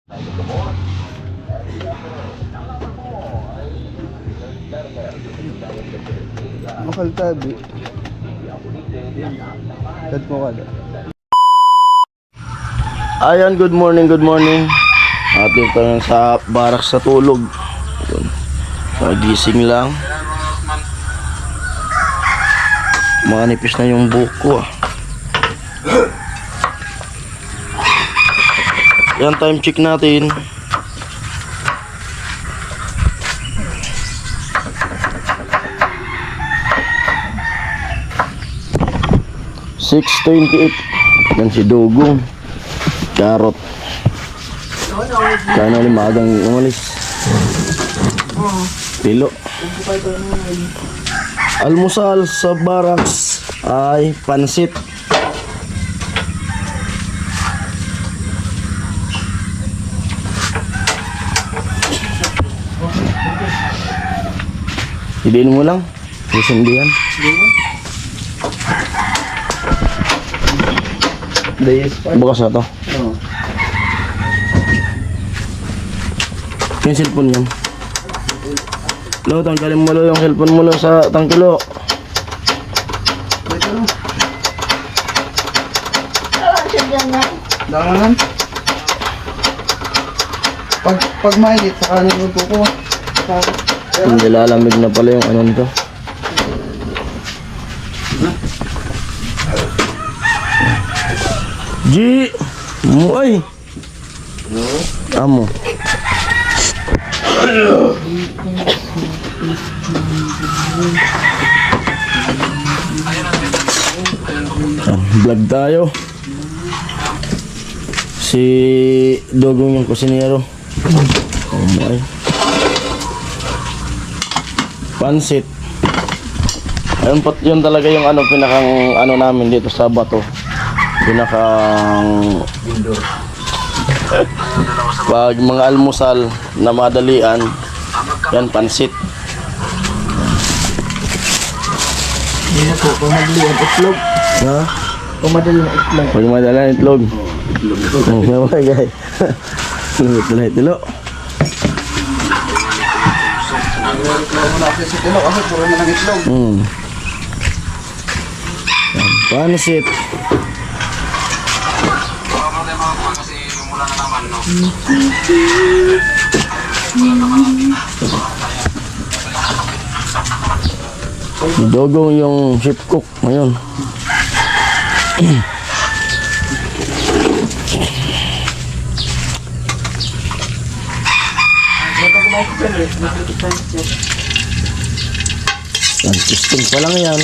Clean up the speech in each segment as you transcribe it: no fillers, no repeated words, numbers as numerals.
Mahal tabi. Kat mo kada. Ayan, good morning. Atin tayo sa barak sa tulog. Nagising lang. Manipis na yung buko Yan, time check natin. $6:28. Yan si Dugong. Carrot. Kaya na magang umalis. Pilo. Almusal sa baraks ay pansit. Hidiin mo lang. Isindihan. Bukas na to. Yung cellphone yan. Lo, tanggalin mo lo yung cellphone mo lo sa tangkilo. Danganan. Pag mainit sa kanin yung buko. Hindi lalamig na pala yung ano nito. G! Mo ay! Amo. Vlog tayo. Si Dogong yung kusinero. Oh my. Pansit. Ayun po, yun talaga yung ano pinakang ano namin dito sa bato. Pinakang pag mga almusal na madalian, yan pansit. Hindi na po, pumadali ang itlog. Ha? Pumadali ang itlog. Pag madalian itlog. Itlog. Okay guys. Lumit na itilo. Wala kasi sa tilo kasi puro na ng itlog. Yan, pansit. Dogong yung chef cook ngayon. Yan, testing pa lang yan.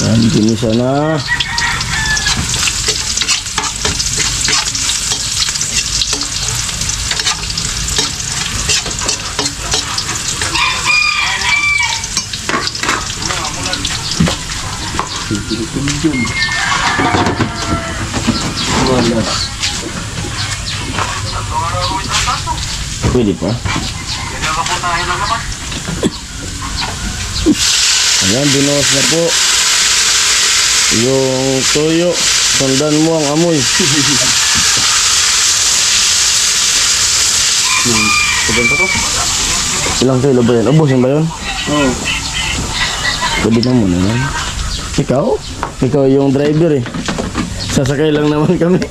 Yan, ginisa na. Pwede pa. Ayan, binuhos na po yung toyo. Sundan mo ang amoy. Ilang kilo ba yan? Ubusin ba yun? Oo. Pwede na muna yan. Ikaw? Ikaw yung driver eh. Sasakay lang naman kami.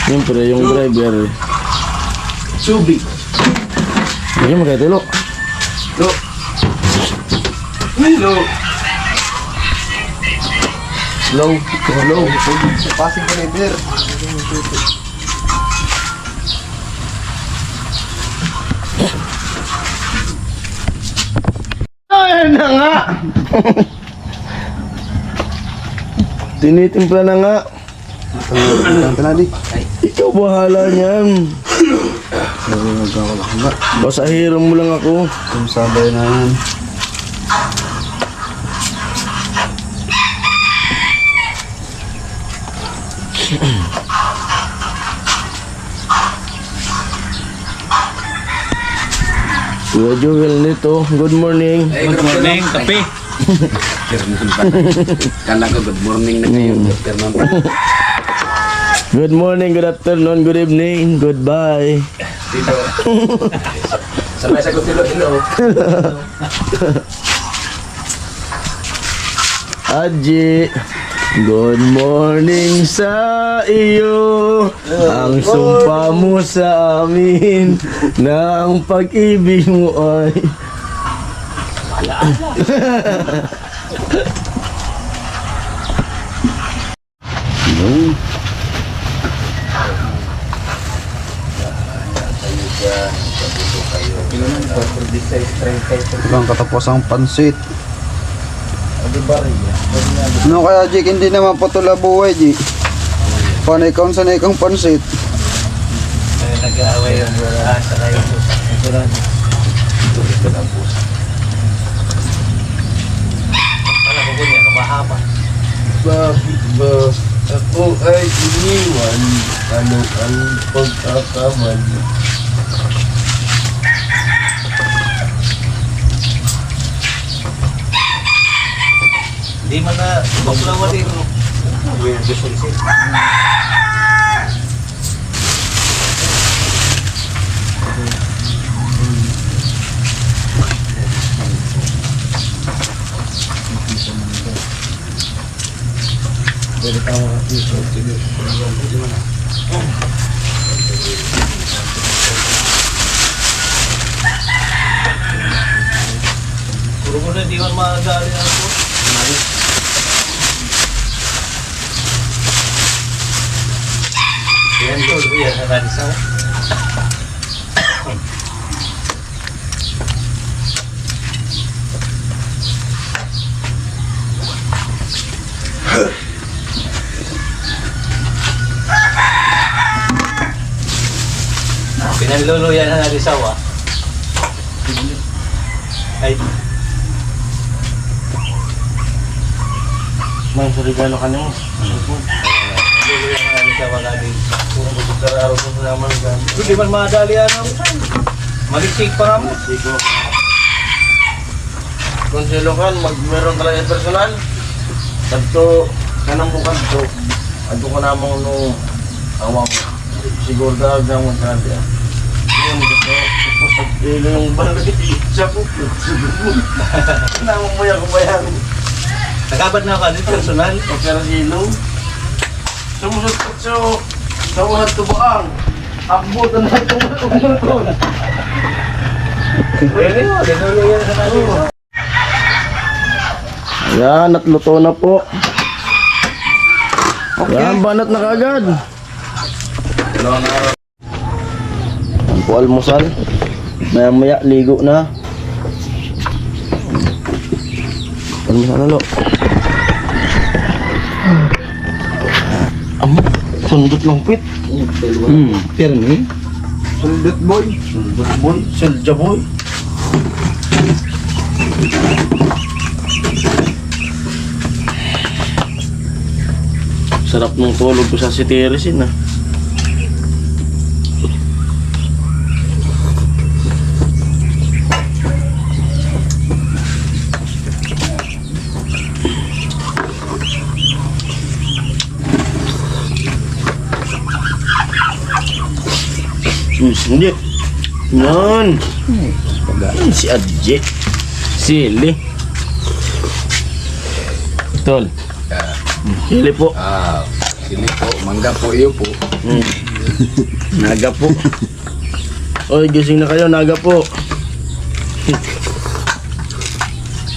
Siyempre yung driver Tubig. Hindi mo kayo tulo. Lo. Lo. Slow. Slow. Passing ka na beer. Ayan na nga! Tinitimpla na nga. Ang tanadi. Ikaw bahala niyan. Pasahero mo lang ako. Kung sabay na yan. Kuya Joel nito. Good morning. Good morning, kape. Kala ko good morning na kayo. Good morning, good afternoon, good evening, goodbye. Dito. Sabay sa tilo-tilo. Aji, good morning sa iyo. Ang sumpa mo sa amin na ang pag-ibig mo ay Ibang katapos ang pansit. Ano kaya Jik, hindi naman patula buhay Jik. Panay kang sanay kang pansit. Nag-aaway yung sa kayo. Alam ko niya, mahaba. bakit ba ako ay iniwan? Ano ang pagkakamali? Di man na, bakulawa din. Puro mo na, di man madali na ako. Yan, todo yan, nanalis ako. Pinanlolo yan ang nalisaw ah. Ay, May regalo ka niyo. pinanlolo yan ang nalisaw ang nalisaw. Puro magkakararo ko naman gan. Hindi man madali ano. Malisik pa naman. Kung silokan, meron talaga personal. Kadto, kanang bukad to. Adto ko namang no awang siguro daw gamon ka diya. Yung gusto, tapos pagpili yung balay, siya po. Namang muya ko ba yan? Nagabad na ako dito personal. O pero silong. Sumusot ko siya, sa ulat tubaang. Akbutan na itong Pwede mo, dinolo yan sa nalisaw. Yan, natluto na po. Yan, banat na kagad. Yan po almusal. Maya maya, ligo na. Almusal na lo. Sundot lang pit. Pirmi. Suldot boy. Sundot boy. Silja boy. Sarap ng tulog ko sa si Teresin ah. Hindi. Yan. Si Adje. Sili. Tol. Sili po. Sili po, mangga po iyo po. Naga po. Oy, gising na kayo, naga po.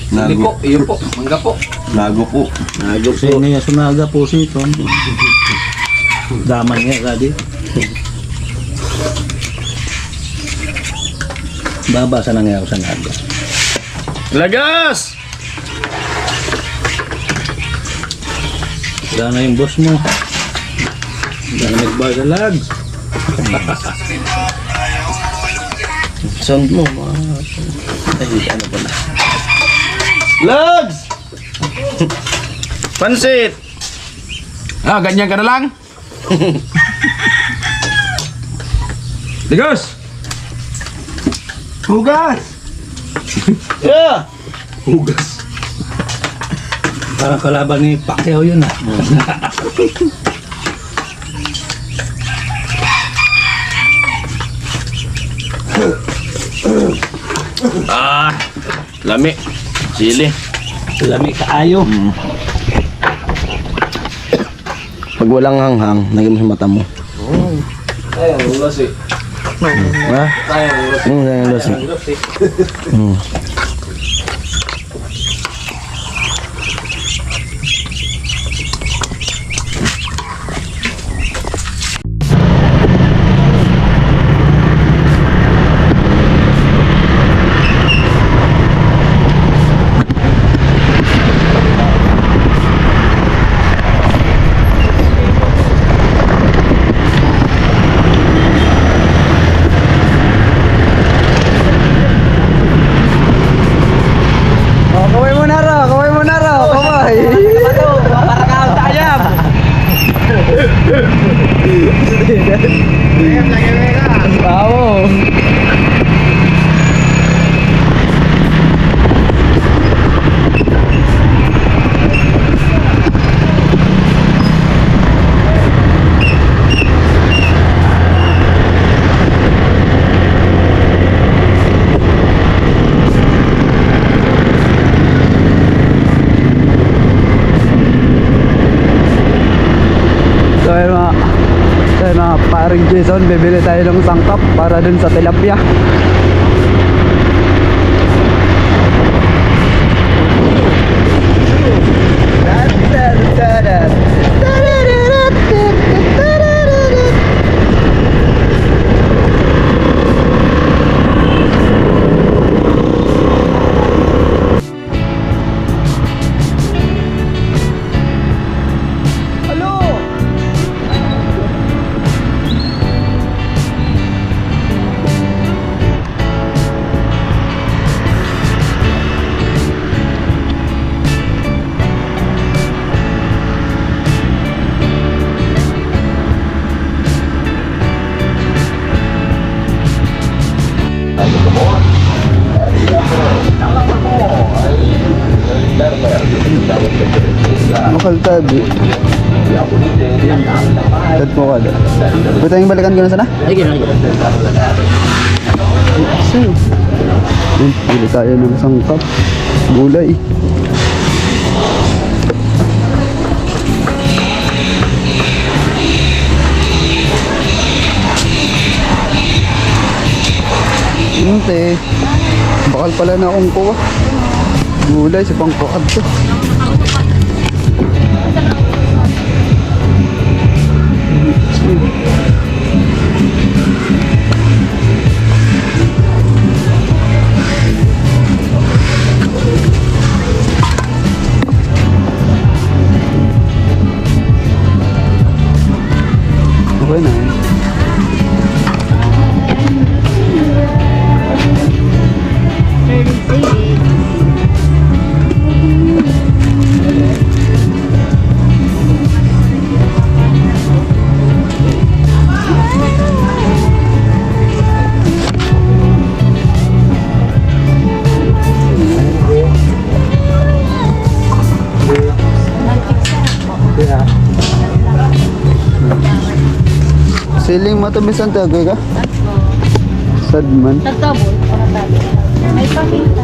Hindi po, iyo po, mangga po. Nago po. Nago po. Kasi niya sumaga po si Tom. Daman nga tadi. Babasa na nga ako sa naga. Lagas! Wala na yung boss mo. Wala na nagbagalag. Sound mo, ay, ano pala? Lags! Pansit! Ah, ganyan ka na lang? Ligos! Hugas! Yeah! Hugas. Parang kalaban ni Pacquiao yun ah. Ah, lami. Sili. Lami kaayo. Pag walang hanghang, naging mata mo. Ayun, ulas eh. Ha? Ayun, ulas Yung lasi. Oh, kaway mo na raw, kaway. Bravo. So ayun mga paring Jason, bibili tayo ng sangkap para dun sa tilapia. Makaltabi. Tad mo kada. Pwede tayong balikan ko na sana? Ay, ginagawa. So, bili tayo ng sangkap. Gulay. Hindi. Bakal pala na akong kuha. Gulay sa pangkuhad to. Okay na yun. Siling matamis ang tagay ka? Sadman. Nagtabol, panatali. May pakita.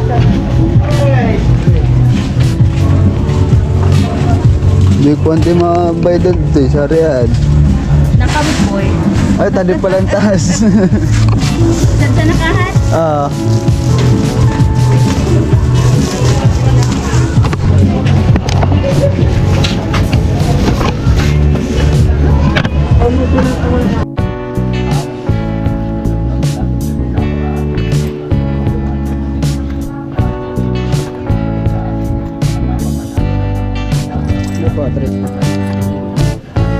Di ko anti mabayad dito sa Riyadh. Nakaboy. Ay, tadi pala ang taas. Sa nakahat. Ah. Ano po, Trip?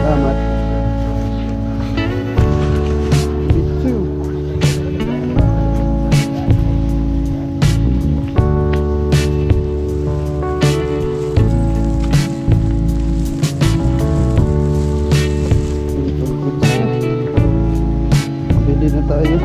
Salamat. Ito. Bili na tayo.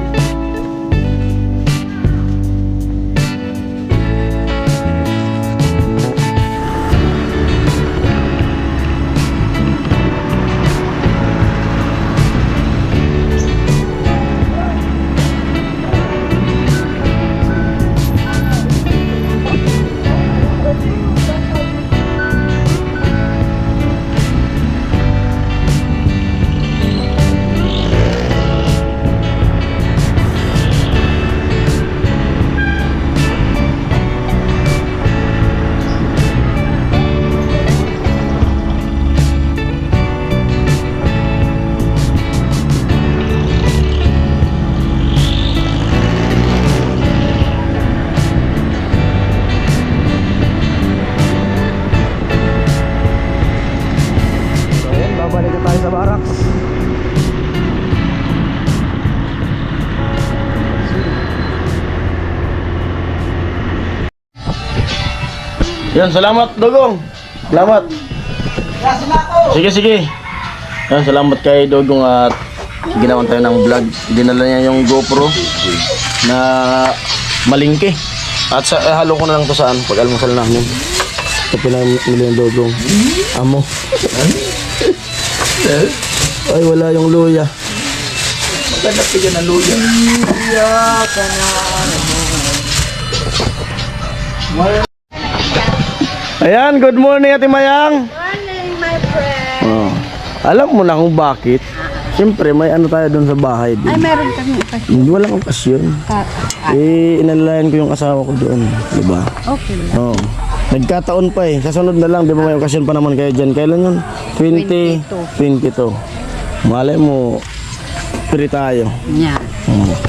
So ayan, babalik na tayo sa barracks. Yan, salamat Dogong. Salamat. Sige, sige. Yan, salamat kay Dogong at ginawan tayo ng vlog. Dinala niya yung GoPro na malingki. At halo ko na lang to saan pag-almusal namin. Ito pinamili ng Dogong. Amo. Ay, wala yung luya. Maganda pa dyan ang luya. Ayan, good morning Ate Mayang. Morning, my friend. Oh. Alam mo na kung bakit. Siyempre, may ano tayo doon sa bahay. Ay, meron kami okasyon. Hindi walang okasyon. Inalalayan ko yung asawa ko doon. Diba? Okay lang. Oo. Nagkataon pa eh. Sa sunod na lang, di ba may okasyon pa naman kayo dyan? Kailan yun? 2022. Malay mo, free tayo. Yeah.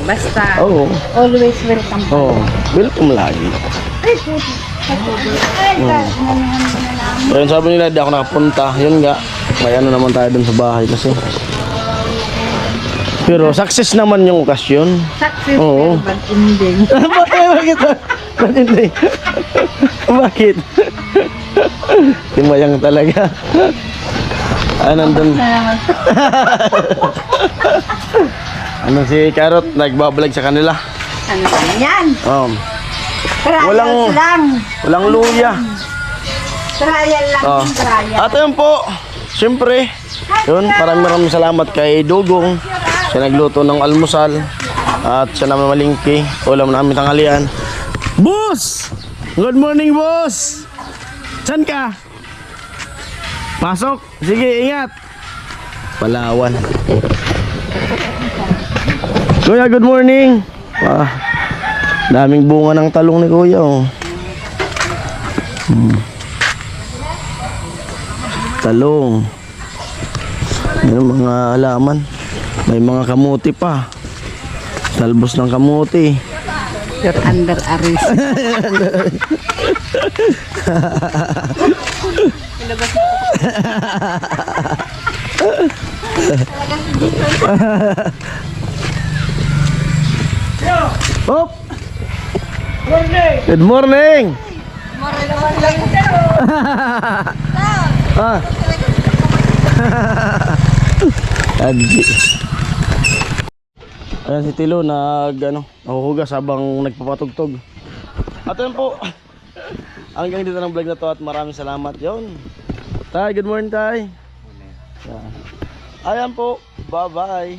Basta, Oo. always welcome. Oo. Welcome lagi. Ay, puti. Ay, nanahan mo na lang. Ayun, sabi nila, di ako nakapunta. Yun nga, may ano naman tayo doon sa bahay kasi. Pero success naman yung okasyon. Success, Oo. pero bad ending. Bakit? Bakit hindi? Bakit? Timayang talaga. Ah, nandun. Ano si Carrot? Nagbabalag sa kanila. Ano ba yan? Trial lang. Walang luya. Trial lang. Oh. Trial. At yun po, siyempre, yun, maraming salamat kay Dugong. Siya nagluto ng almusal. At siya naman malingki. Ulam namin tanghalian. Boss! Good morning, boss! Saan ka? Pasok. Sige, ingat. Palawan. Kuya, good morning. Daming bunga ng talong ni Kuya. Oh. Talong. May mga halaman. May mga kamuti pa. Talbos ng kamuti. You're under arrest. Hop! Good morning! Ah. Adi. Ayan si Tilo nahuhugas habang nagpapatugtog. At yun po. Hanggang dito ng vlog na to at maraming salamat. Yun. Tay, good morning Tay. Ayan po. Bye bye.